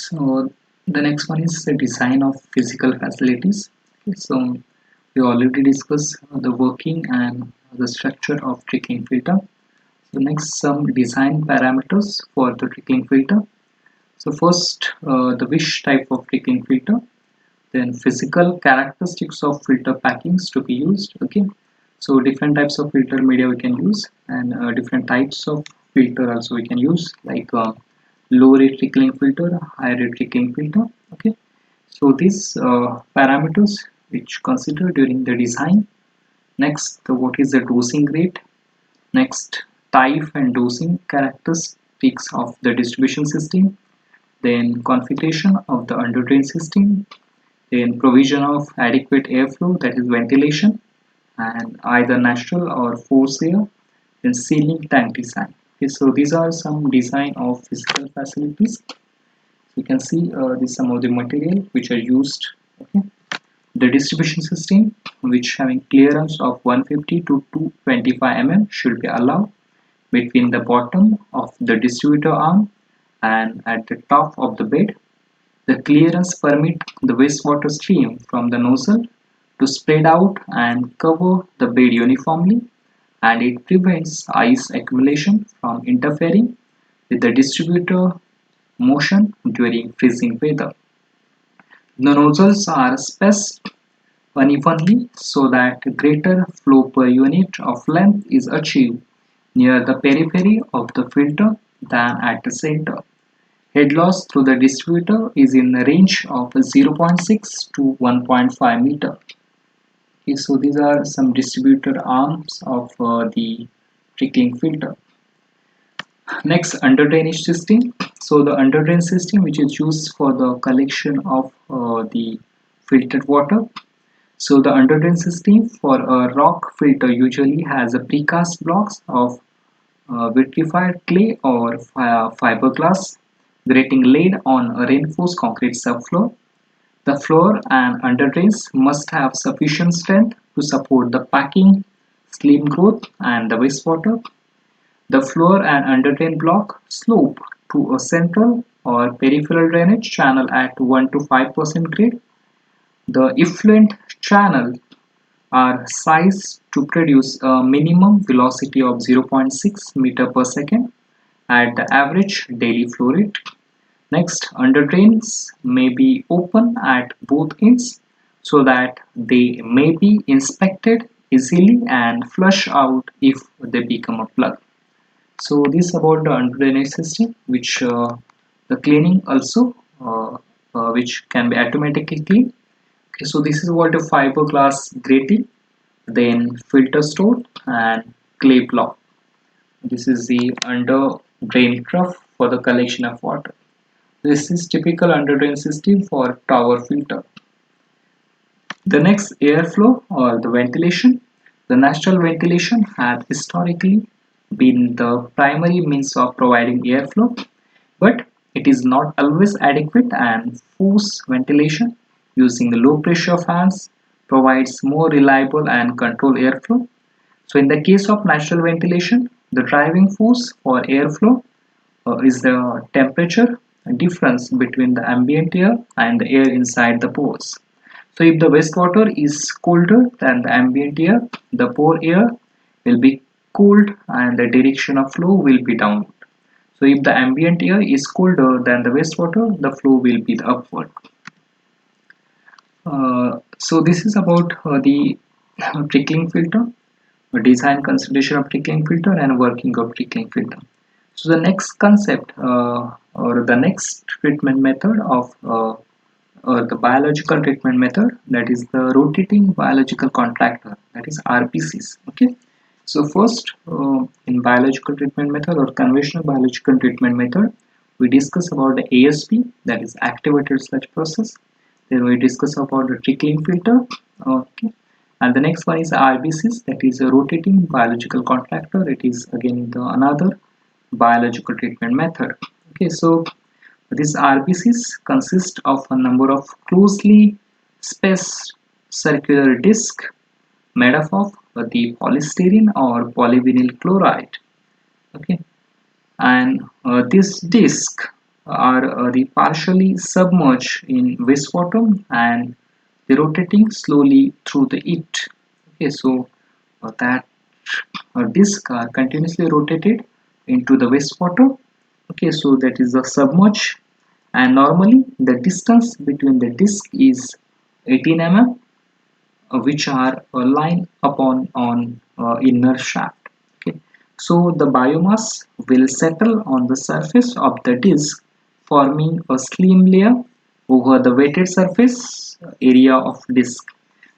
So the next one is the design of physical facilities. Okay, so we already discussed the working and the structure of trickling filter. So next, some design parameters for the trickling filter. So first, the which type of trickling filter, then physical characteristics of filter packings to be used. Okay, so different types of filter media we can use, and different types of filter also we can use, like low rate trickling filter, high rate trickling filter. Okay, so these parameters which consider during the design. Next, what is the dosing rate? Next, type and dosing characteristics of the distribution system, then configuration of the under drain system, then provision of adequate airflow, that is ventilation, and either natural or forced air, then sealing tank design. Okay, so these are some design of physical facilities. You can see this some of the material which are used. Okay, the distribution system, which having clearance of 150 to 225 mm, should be allowed between the bottom of the distributor arm and at the top of the bed. The clearance permit the wastewater stream from the nozzle to spread out and cover the bed uniformly, and it prevents ice accumulation from interfering with the distributor motion during freezing weather. The nozzles are spaced unevenly so that greater flow per unit of length is achieved near the periphery of the filter than at the center. Head loss through the distributor is in the range of 0.6 to 1.5 meter. Okay, so these are some distributor arms of the trickling filter. Next, under drainage system. So the under drain system, which is used for the collection of the filtered water. So the under drain system for a rock filter usually has a precast blocks of vitrified clay or fiberglass grating laid on a reinforced concrete subfloor. The floor and under drains must have sufficient strength to support the packing, stream growth, and the wastewater. The floor and under drain block slope to a central or peripheral drainage channel at 1 to 5% grade. The effluent channel are sized to produce a minimum velocity of 0.6 meter per second at the average daily flow rate. Next, under drains may be open at both ends so that they may be inspected easily and flush out if they become a plug. So this about the under drainage system, which the cleaning also, which can be automatically cleaned. Okay, so this is what the fiberglass grating, then filter store and clay block. This is the under drain trough for the collection of water. This is typical under drain system for tower filter. The next, airflow or the ventilation. The natural ventilation had historically been the primary means of providing airflow, but it is not always adequate, and forced ventilation using the low pressure fans provides more reliable and controlled airflow. So in the case of natural ventilation, the driving force for airflow is the temperature difference between the ambient air and the air inside the pores. So if the wastewater is colder than the ambient air, the pore air will be cooled and the direction of flow will be downward. So if the ambient air is colder than the wastewater, the flow will be the upward. So this is about the trickling filter, design consideration of trickling filter and working of trickling filter. So the next concept or the next treatment method of or the biological treatment method, that is the rotating biological contractor, that is RBCs. Okay, so first in biological treatment method or conventional biological treatment method, we discuss about the ASP, that is activated sludge process. Then we discuss about the trickling filter. Okay, and the next one is RBCs, that is a rotating biological contractor. It is again the another biological treatment method. Okay, so these RBCs consist of a number of closely spaced circular discs made up of the polystyrene or polyvinyl chloride. Okay, and this disc are the partially submerged in wastewater and the rotating slowly through the it. Okay, so that disc are continuously rotated into the wastewater. Okay, so that is the submerged, and normally the distance between the disc is 18 mm, which are lined upon on inner shaft. Okay, so the biomass will settle on the surface of the disc, forming a slim layer over the wetted surface area of disc.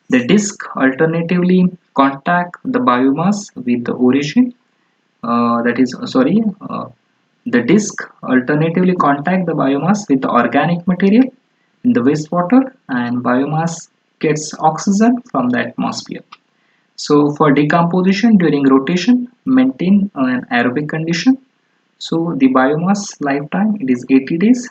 The disc alternatively contact the biomass with the origin. That is, sorry, the disc alternatively contact the biomass with the organic material in the wastewater, and biomass gets oxygen from the atmosphere. So for decomposition during rotation, maintain an aerobic condition. So the biomass lifetime it is 80 days.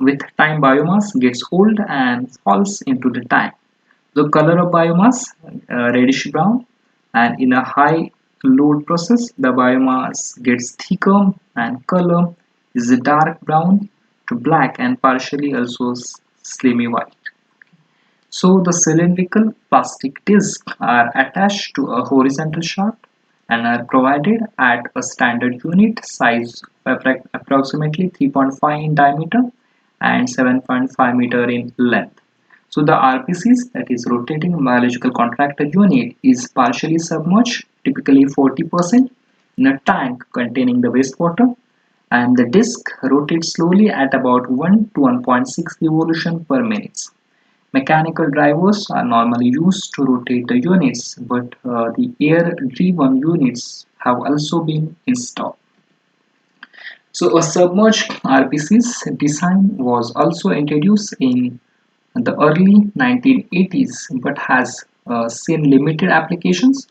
With time biomass gets old and falls into the tank. The color of biomass reddish brown, and in a high load process the biomass gets thicker and color is a dark brown to black and partially also slimy white. So the cylindrical plastic discs are attached to a horizontal shaft and are provided at a standard unit size approximately 3.5 in diameter and 7.5 meter in length. So the RPCs, that is rotating biological contractor unit, is partially submerged, typically 40%, in a tank containing the wastewater, and the disc rotates slowly at about 1 to 1.6 revolution per minute. Mechanical drivers are normally used to rotate the units, but the air-driven units have also been installed. So a submerged RPC's design was also introduced in the early 1980s but has seen limited applications.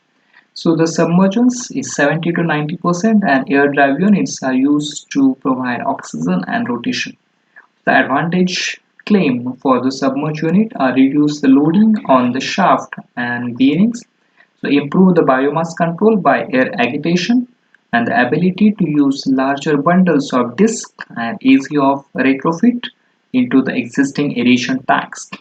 So the submergence is 70 to 90% and air drive units are used to provide oxygen and rotation. The advantage claim for the submerged unit are reduce the loading on the shaft and bearings, so improve the biomass control by air agitation, and the ability to use larger bundles of disc and easy of retrofit into the existing aeration tanks.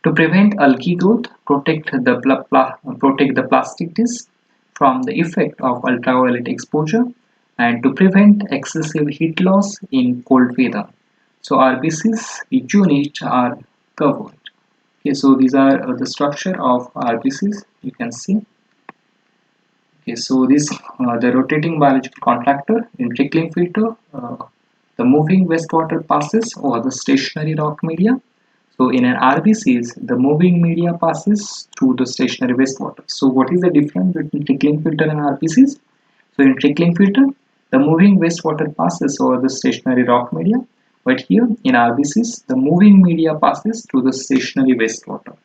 To prevent algae growth, protect the plastic disc from the effect of ultraviolet exposure, and to prevent excessive heat loss in cold weather. So RBCs units are covered. Okay, so these are the structure of RBCs. You can see. Okay, so this the rotating biological contractor in trickling filter. The moving wastewater passes over the stationary rock media. So in an RBCs, the moving media passes through the stationary wastewater. So what is the difference between trickling filter and RBCs? So in trickling filter, the moving wastewater passes over the stationary rock media, but here in RBCs, the moving media passes through the stationary wastewater.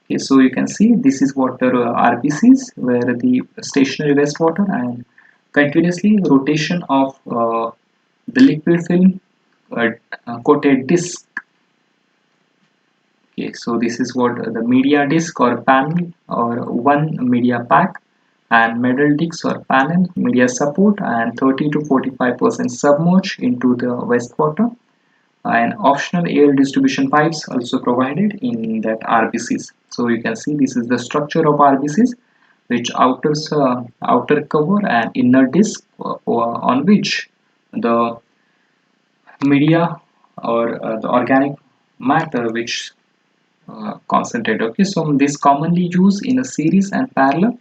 Okay, so you can see this is water RBCs, where the stationary wastewater and continuously rotation of the liquid film coated disc. Okay, so this is what the media disc or panel or one media pack, and metal discs or panel, media support, and 30 to 45% submerged into the wastewater, and optional air distribution pipes also provided in that RBCs. So you can see this is the structure of RBCs, which outer cover and inner disc on which the media or the organic matter which concentrate. Okay, so this commonly used in a series and parallel.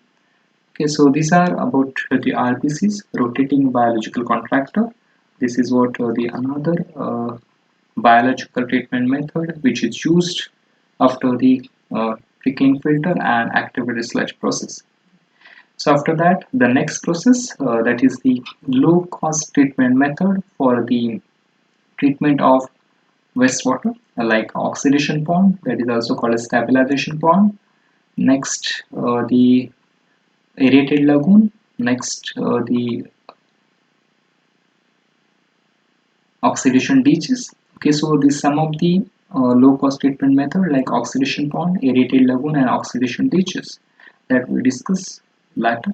Okay, so these are about the RBCs, rotating biological contractor. This is what the another biological treatment method which is used after the trickling filter and activated sludge process. So after that, the next process that is the low cost treatment method for the treatment of wastewater, like oxidation pond, that is also called a stabilization pond. Next, the aerated lagoon. Next, the oxidation ditches. Okay, so these some of the low cost treatment method like oxidation pond, aerated lagoon, and oxidation ditches that we discuss later.